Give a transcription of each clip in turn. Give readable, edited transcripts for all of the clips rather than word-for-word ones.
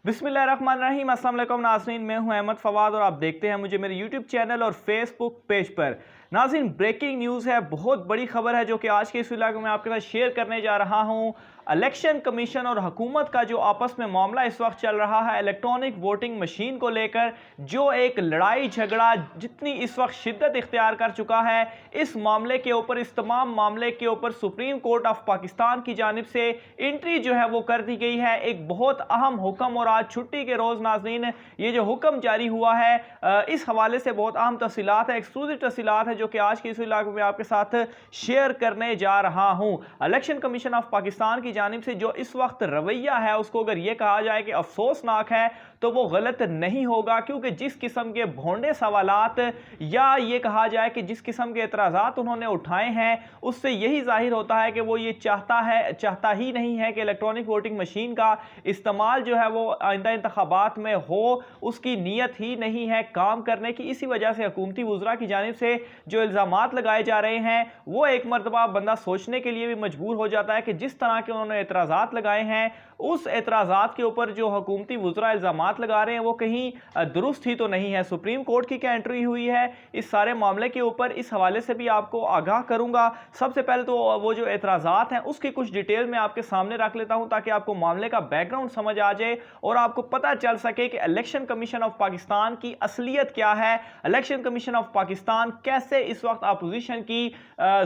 बिस्मिल्लाहिर्रहमानिर्रहीम। अस्सलाम वालेकुम नाज़रीन, मैं हूं अहमद फवाद और आप देखते हैं मुझे मेरे यूट्यूब चैनल और फेसबुक पेज पर। नाज़रीन, ब्रेकिंग न्यूज़ है, बहुत बड़ी खबर है जो कि आज के इस इलाके में आपके साथ शेयर करने जा रहा हूं। इलेक्शन कमीशन और हुकूमत का जो आपस में मामला इस वक्त चल रहा है इलेक्ट्रॉनिक वोटिंग मशीन को लेकर, जो एक लड़ाई झगड़ा जितनी इस वक्त शिद्दत इख्तियार कर चुका है, इस मामले के ऊपर, इस तमाम मामले के ऊपर सुप्रीम कोर्ट ऑफ पाकिस्तान की जानिब से एंट्री जो है वो कर दी गई है। एक बहुत अहम हुक्म, और आज छुट्टी के रोज़ नाज़रीन ये जो हुक्म जारी हुआ है, इस हवाले से बहुत अहम तफसीलात है, एक्सक्लूसिव तफसीलात है जो कि आज के इस इलाके में आपके साथ शेयर करने जा रहा हूँ। इलेक्शन कमीशन ऑफ पाकिस्तान की जानिब से जो इस वक्त रवैया है, उसको अगर ये कहा जाए कि अफसोसनाक है तो वो गलत नहीं होगा, क्योंकि जिस किस्म के भोंडे सवालात या ये कहा जाए कि जिस किस्म के एतराज़ात उन्होंने उठाए हैं, उससे यही जाहिर होता है कि वो ये चाहता ही नहीं है कि इलेक्ट्रॉनिक वोटिंग मशीन का इस्तेमाल जो है वो आइंदा इंतखाबात में हो, उसकी नीयत ही नहीं है काम करने की। इसी वजह से हुकूमती वुज़रा की जानिब से जो इल्ज़ामात लगाए जा रहे हैं, वो एक मरतबा बंदा सोचने के लिए भी मजबूर हो जाता है कि जिस तरह के उन्होंने एतराज़ात लगाए हैं, उस एतराज़ात के ऊपर जो हुकूमती वुज़रा इल्ज़ामात लगा रहे हैं वो कहीं दुरुस्त ही तो नहीं है। सुप्रीम कोर्ट की क्या एंट्री हुई है इस सारे मामले के ऊपर, इस हवाले से भी आपको आगाह करूंगा। सबसे पहले तो वो जो एतराज़ात हैं उसकी कुछ डिटेल में आपके सामने रख लेता हूं, ताकि आपको मामले का बैकग्राउंड समझ आ जाए और आपको पता चल सके कि इलेक्शन कमीशन ऑफ पाकिस्तान की असलियत क्या है, इलेक्शन कमीशन ऑफ पाकिस्तान कैसे इस वक्त अपोजिशन की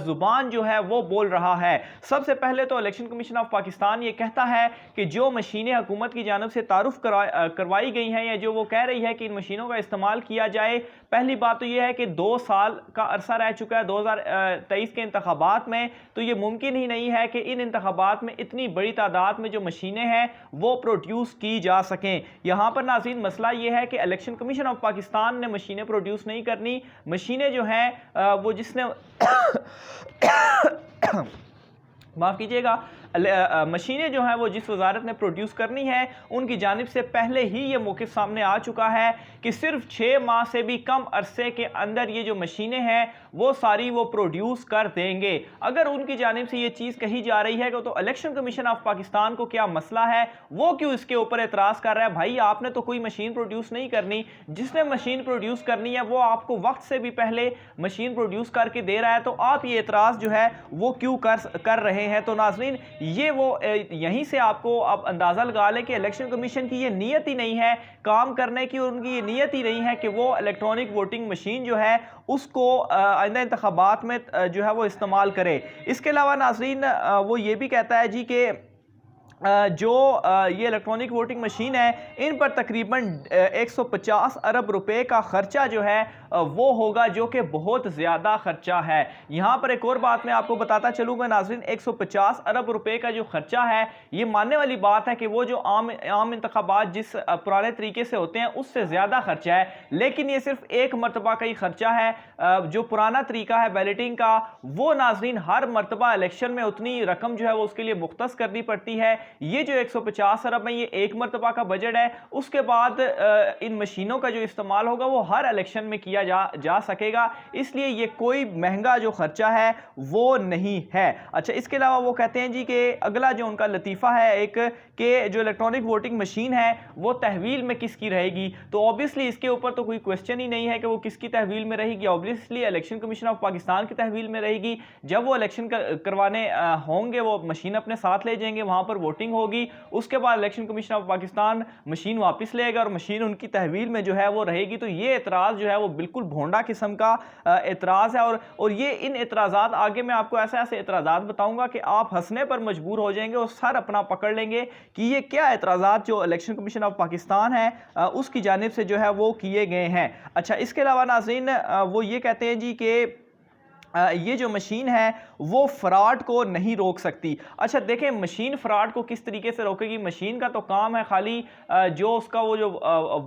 जुबान जो है वो बोल रहा है। सबसे पहले तो इलेक्शन कमीशन ऑफ पाकिस्तान ये कहता है कि जो मशीनें हुकूमत की जानिब से तारुफ करवाई गई हैं, या जो वो कह रही है कि इन मशीनों का इस्तेमाल किया जाए, पहली बात तो यह है कि 2 साल का अरसा रह चुका है 2023 के इंतखाबात में, तो ये मुमकिन ही नहीं है कि इन इंतखाबात में इतनी बड़ी तादाद में जो मशीनें हैं वो प्रोड्यूस की जा सकें। यहाँ पर नाज़रीन मसला यह है कि इलेक्शन कमीशन ऑफ पाकिस्तान ने मशीनें प्रोड्यूस नहीं करनी। मशीनें जो हैं वो जिसने माफ़ कीजिएगा, मशीनें जो हैं वो जिस वजारत ने प्रोड्यूस करनी है, उनकी जानिब से पहले ही ये मौक़िफ़ सामने आ चुका है कि सिर्फ 6 माह से भी कम अरसे के अंदर ये जो मशीनें हैं वो सारी वो प्रोड्यूस कर देंगे। अगर उनकी जानिब से ये चीज़ कही जा रही है कि तो इलेक्शन कमीशन ऑफ पाकिस्तान को क्या मसला है, वो क्यों इसके ऊपर एतराज़ कर रहा है? भाई, आपने तो कोई मशीन प्रोड्यूस नहीं करनी, जिसने मशीन प्रोड्यूस करनी है वो आपको वक्त से भी पहले मशीन प्रोड्यूस करके दे रहा है, तो आप ये एतराज़ जो है वो क्यों कर रहे हैं? तो नाज़रीन ये वो यहीं से आपको आप अंदाज़ा लगा लें कि इलेक्शन कमीशन की ये नीयत ही नहीं है काम करने की, और उनकी ये नीयत ही नहीं है कि वो इलेक्ट्रॉनिक वोटिंग मशीन जो है उसको आइंदा इंतखाबात में जो है वो इस्तेमाल करे। इसके अलावा नाज़रीन वो ये भी कहता है जी कि जो ये इलेक्ट्रॉनिक वोटिंग मशीन है, इन पर तकरीबन 150 अरब रुपए का ख़र्चा जो है वो होगा, जो कि बहुत ज़्यादा ख़र्चा है। यहाँ पर एक और बात मैं आपको बताता चलूँगा नाज़रीन, 150 अरब रुपए का जो ख़र्चा है, ये मानने वाली बात है कि वो जो आम इंतखाबात जिस पुराने तरीके से होते हैं उससे ज़्यादा ख़र्चा है, लेकिन ये सिर्फ एक मरतबा का ही ख़र्चा है। जो पुराना तरीका है बैलेटिंग का, वो नाज़रीन हर मरतबा इलेक्शन में उतनी रकम जो है वो उसके लिए मुख्तस करनी पड़ती है। ये जो 150 अरब है ये एक मरतबा का बजट है, उसके बाद इन मशीनों का जो इस्तेमाल होगा वो हर इलेक्शन में किया जा सकेगा, इसलिए ये कोई महंगा जो खर्चा है वो नहीं है। अच्छा, इसके अलावा वो कहते हैं जी कि अगला जो उनका लतीफ़ा है एक, कि जो इलेक्ट्रॉनिक वोटिंग मशीन है वो तहवील में किसकी रहेगी, तो ऑब्वियसली इसके ऊपर तो कोई क्वेश्चन ही नहीं है कि वो किसकी तहवील में रहेगी। Obviously election commission of Pakistan की तहवील में रहेगी। जब वो इलेक्शन करवाने होंगे, वो मशीन अपने साथ ले जाएंगे, वहाँ पर वोटिंग होगी, उसके बाद election commission of Pakistan machine वापस लेगा और मशीन उनकी तहवील में जो है वो रहेगी। तो ये एतराज़ जो है वो बिल्कुल भोंडा किस्म का एतराज़ है, और ये इन एतराज़ात, आगे मैं आपको ऐसे ऐसे एतराज़ात बताऊंगा कि आप हंसने पर मजबूर हो जाएंगे और सर अपना पकड़ लेंगे कि ये क्या एतराज़ात जो इलेक्शन कमीशन ऑफ पाकिस्तान है उसकी जानिब से जो है वो किए गए हैं। अच्छा, इसके अलावा नाज़रीन वो ये कहते हैं जी कि ये जो मशीन है वो फ्रॉड को नहीं रोक सकती। अच्छा देखें, मशीन फ्रॉड को किस तरीके से रोकेगी? मशीन का तो काम है खाली जो उसका वो जो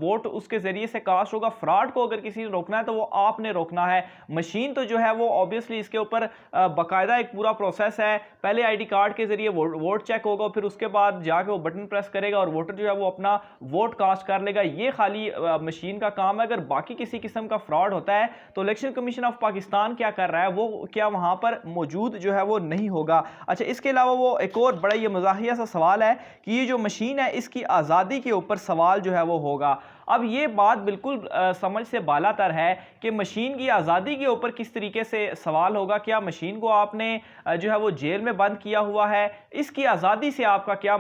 वोट उसके ज़रिए से कास्ट होगा। फ्रॉड को अगर किसी ने रोकना है तो वो आपने रोकना है। मशीन तो जो है वो ऑब्वियसली इसके ऊपर बाकायदा एक पूरा प्रोसेस है। पहले आईडी कार्ड के ज़रिए वोट चेक होगा, फिर उसके बाद जाके वो बटन प्रेस करेगा और वोटर जो है वो अपना वोट कास्ट कर लेगा। ये खाली मशीन का काम है। अगर बाकी किसी किस्म का फ्रॉड होता है तो इलेक्शन कमीशन ऑफ पाकिस्तान क्या कर रहा है, वो क्या वहाँ पर मौजूद मौजूद जो है वो नहीं होगा। अच्छा, इसके अलावा वो एक और बड़ा ये मज़ाहिया सा सवाल है कि ये जो मशीन है इसकी आज़ादी के ऊपर सवाल जो है वो होगा। अब ये बात बिल्कुल समझ से बालातर है कि मशीन की आज़ादी के ऊपर किस तरीके से सवाल होगा। क्या मशीन को आपने जो है वो जेल में बंद किया हुआ है, इसकी आज़ादी से आपका क्या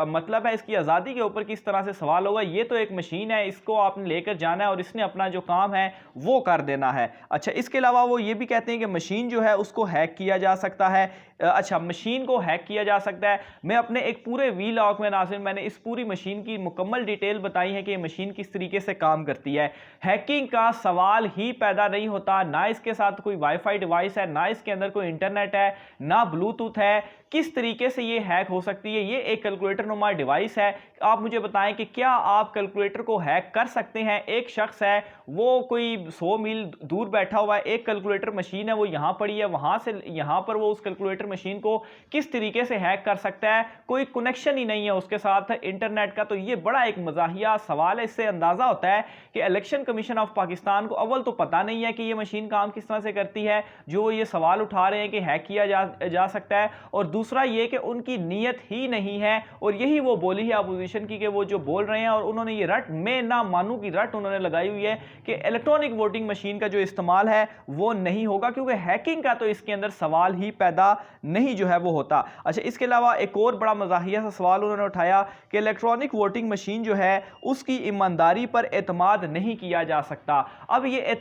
मतलब है, इसकी आज़ादी के ऊपर किस तरह से सवाल होगा। ये तो एक मशीन है, इसको आपने लेकर जाना है और इसने अपना जो काम है वो कर देना है। अच्छा, इसके अलावा वो ये भी कहते हैं कि मशीन जो है उसको हैक किया जा सकता है। अच्छा, मशीन को हैक किया जा सकता है। मैं अपने एक पूरे वीलॉग में नाज़रीन मैंने इस पूरी मशीन की मुकम्मल डिटेल बताई है कि ये मशीन किस तरीके से काम करती है। हैकिंग का सवाल ही पैदा नहीं होता, ना इसके साथ कोई वाईफाई डिवाइस है, ना इसके अंदर कोई इंटरनेट है, ना ब्लूटूथ है। किस तरीके से ये हैक हो सकती है? ये एक कैलकुलेटर नुमा डिवाइस है। आप मुझे बताएं कि क्या आप कैलकुलेटर को हैक कर सकते हैं? एक शख्स है, वो कोई 100 मील दूर बैठा हुआ है, एक कैलकुलेटर मशीन है वो यहाँ पड़ी है, वहां से यहाँ पर वो उस कैलकुलेटर मशीन को किस तरीके से हैक कर सकता है? कोई कनेक्शन ही नहीं है उसके साथ इंटरनेट का। तो ये बड़ा एक मजाहिया सवाल है। इससे अंदाजा होता है कि इलेक्शन कमीशन ऑफ पाकिस्तान को अव्वल तो पता नहीं है कि ये मशीन काम किस तरह से करती है, जो ये सवाल उठा रहे हैं कि हैक किया जा सकता है, और दूसरा ये कि उनकी नीयत ही नहीं है। और यही वो बोली है अपोजिशन की कि वो जो बोल रहे हैं और उन्होंने ये रट मैं ना मानू की रट उन्होंने लगाई हुई है कि इलेक्ट्रॉनिक वोटिंग मशीन का जो इस्तेमाल है वो नहीं होगा, क्योंकि हैकिंग का तो इसके अंदर सवाल ही पैदा नहीं जो है वो होता। अच्छा, इसके अलावा एक और बड़ा मजाहिया सा सवाल उन्होंने उठाया कि इलेक्ट्रॉनिक वोटिंग मशीन जो है उसकी ईमानदारी पर एतमाद नहीं किया जा सकता। अब ये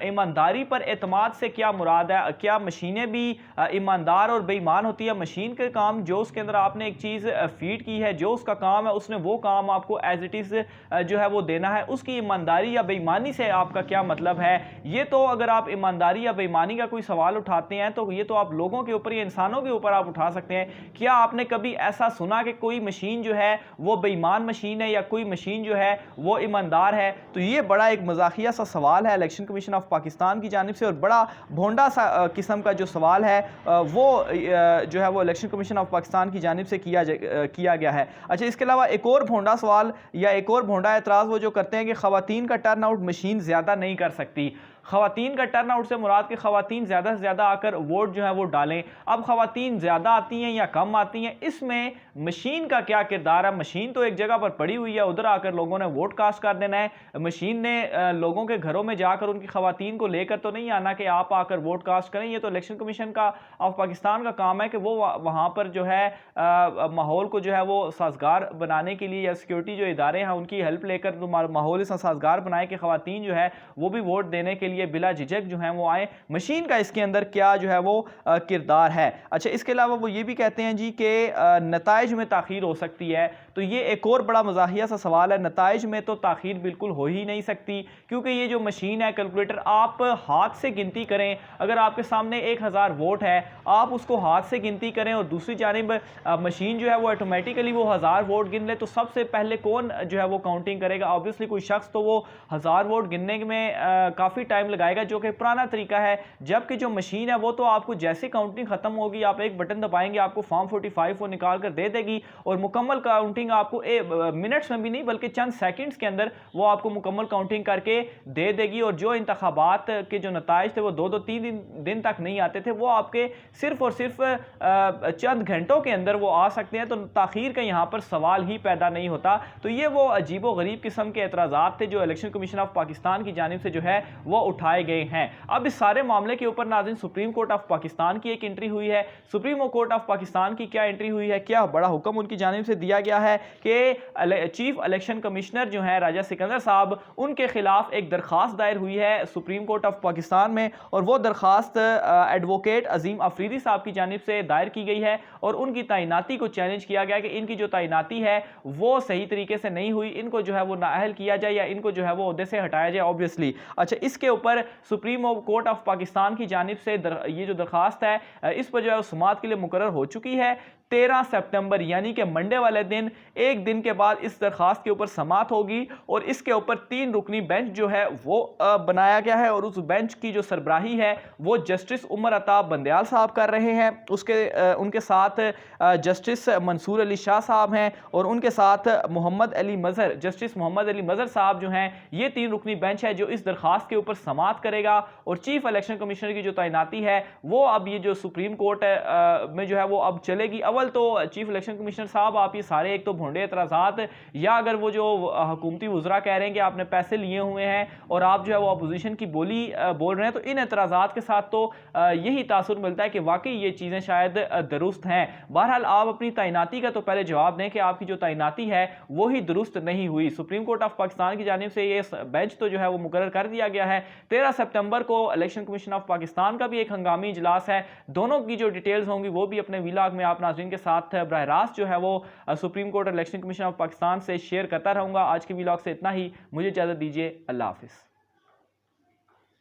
ईमानदारी पर एतमाद से क्या मुराद है? क्या मशीनें भी ईमानदार और बेईमान होती है? मशीन के काम जो उसके अंदर आपने एक चीज़ फीड की है, जो उसका काम है उसने वो काम आपको एज इट इज़ जो है वो देना है। उसकी ईमानदारी या बेईमानी से आपका क्या मतलब है? ये तो अगर आप ईमानदारी या बेईमानी का कोई सवाल उठाते हैं तो ये तो आप लोगों के ऊपर या इंसानों के ऊपर आप उठा सकते हैं। क्या आपने कभी ऐसा सुना कि कोई मशीन जो है वो बेईमान मशीन है या कोई मशीन जो है वो ईमानदार है? तो ये बड़ा एक मजाकिया सा सवाल है इलेक्शन कमीशन ऑफ पाकिस्तान की जानिब से, और बड़ा भोंडा सा किस्म का जो सवाल है वो जो है वो इलेक्शन कमीशन ऑफ पाकिस्तान की जानिब से किया गया है। अच्छा, इसके अलावा एक और भोंडा सवाल या एक और भोंडा एतराज़ वो जो करते हैं कि ख़वातीन का टर्न आउट मशीन ज़्यादा नहीं कर सकती। ख़वातीन का टर्न आउट से मुराद कि ख़वातीन ज़्यादा से ज़्यादा आकर वोट जो है वो डालें। अब ख़वातीन ज़्यादा आती हैं या कम आती हैं, इसमें मशीन का क्या किरदार है? मशीन तो एक जगह पर पड़ी हुई है, उधर आकर लोगों ने वोट कास्ट कर देना है। मशीन ने लोगों के घरों में जाकर उनकी ख़वातीन को लेकर तो नहीं आना कि आप आकर वोट कास्ट करें। ये तो इलेक्शन कमीशन का ऑफ पाकिस्तान का काम है कि वो वहाँ पर जो है माहौल को जो है वो साजगार बनाने के लिए, या सिक्योरिटी जो इदारे हैं उनकी हेल्प लेकर माहौल इतना साजगार बनाए कि ख़वातीन जो है वो भी वोट देने के लिए बिला झिझक जो है वो आए। मशीन का इसके अंदर क्या जो है वो किरदार है? अच्छा, इसके अलावा वो ये भी कहते हैं जी कि नताइज में ताखीर हो सकती है। तो ये एक और बड़ा मजाहिया सा सवाल है। नताइज में तो ताखीर बिल्कुल हो ही नहीं सकती, क्योंकि ये जो मशीन है कैलकुलेटर, आप हाथ से गिनती करें। अगर आपके सामने 1000 वोट है, आप उसको हाथ से गिनती करें और दूसरी जानिब मशीन जो है वो ऑटोमेटिकली वो 1000 वोट गिन ले, तो सबसे पहले कौन जो है वो काउंटिंग करेगा? ऑब्वियसली कोई शख्स तो वो 1000 वोट गिनने में काफ़ी टाइम लगाएगा, जो कि पुराना तरीका है। जबकि जो मशीन है वो तो आपको जैसे काउंटिंग खत्म होगी, आप एक बटन दबाएंगे, आपको फॉर्म 45 वो निकाल कर दे देगी, और मुकम्मल काउंटिंग आपको मिनट्स में भी नहीं बल्कि चंद सेकंड्स के अंदर वो आपको मुकम्मल काउंटिंग करके दे देगी। और जो इंतखाबात के जो नताइज थे वो 2-3 दिन तक नहीं आते थे, वो आपके सिर्फ और सिर्फ चंद घंटों के अंदर वो आ सकते हैं। तो ताखीर का यहाँ पर सवाल ही पैदा नहीं होता। तो ये वो अजीबो गरीब किस्म के एतराज़ात थे जो इलेक्शन कमीशन ऑफ पाकिस्तान की जानिब से जो है वो उठाए गए हैं। अब इस सारे मामले के ऊपर नाज़रीन सुप्रीम कोर्ट ऑफ पाकिस्तान की एक एंट्री हुई है। सुप्रीम कोर्ट ऑफ पाकिस्तान की क्या एंट्री हुई है, क्या बड़ा हुक्म उनकी जानिब से दिया गया है कि चीफ इलेक्शन कमिश्नर जो है राजा सिकंदर साहब, उनके खिलाफ एक दरखास्त दायर हुई है सुप्रीम कोर्ट ऑफ पाकिस्तान में, और वो दरखास्त एडवोकेट अजीम अफरीदी साहब की जानिब से दायर की गई है, और उनकी तैनाती को चैलेंज किया गया कि इनकी जो तैनाती है वो सही तरीके से नहीं हुई, इनको जो है वो नाअहल किया जाए या इनको जो है वो ओहदे से हटाया जाए ऑब्वियसली। अच्छा, इसके ऊपर सुप्रीम कोर्ट ऑफ पाकिस्तान की जानिब से ये जो दरखास्त है इस पर जो है समाअत के लिए मुकर्रर हो चुकी है। 13 सितंबर यानी कि मंडे वाले दिन, एक दिन के बाद इस दरखास्त के ऊपर समाअत होगी और इसके ऊपर 3 रुकनी बेंच जो है वो बनाया गया है और उस बेंच की जो सरबराही है वो जस्टिस उमर अता बंदयाल साहब कर रहे हैं। उनके साथ जस्टिस मंसूर अली शाह साहब हैं और उनके साथ मोहम्मद अली मजहर, जस्टिस मोहम्मद अली मजहर साहब जो हैं, ये 3 रुकनी बेंच है जो इस दरखास्त के ऊपर समाअत करेगा। और चीफ इलेक्शन कमिश्नर की जो तैनाती है वो अब ये जो सुप्रीम कोर्ट में जो है वो अब चलेगी। अव्वल तो चीफ इलेक्शन कमिश्नर साहब, आप ये सारे एक तो भोंडे एतराज़ात, या अगर वो जो हुकूमती वज़रा कह रहे हैं कि आपने पैसे लिए हुए हैं और आप जो है वो अपोजिशन की बोली बोल रहे हैं, तो इन एतराज़ात के साथ तो यही तासुर मिलता है कि वाकई ये चीज़ें शायद दुरुस्त हैं। बहरहाल आप अपनी तैनाती का तो पहले जवाब दें कि आपकी जो तैनाती है वो ही दुरुस्त नहीं हुई। सुप्रीम कोर्ट ऑफ पाकिस्तान की जानिब से ये बेंच तो जो है वो मुकर्रर कर दिया गया है। 13 सितंबर को इलेक्शन कमीशन ऑफ पाकिस्तान का भी एक हंगामी इजलास है। दोनों की जो डिटेल्स होंगी वो भी अपने वीलॉग में आप नाज़रीन के साथ बराह रास्त जो है वो सुप्रीम कोर्ट और इलेक्शन कमीशन ऑफ पाकिस्तान से शेयर करता रहूँगा। आज के वीलॉग से इतना ही, मुझे इजाज़त दीजिए, अल्लाह हाफिज़।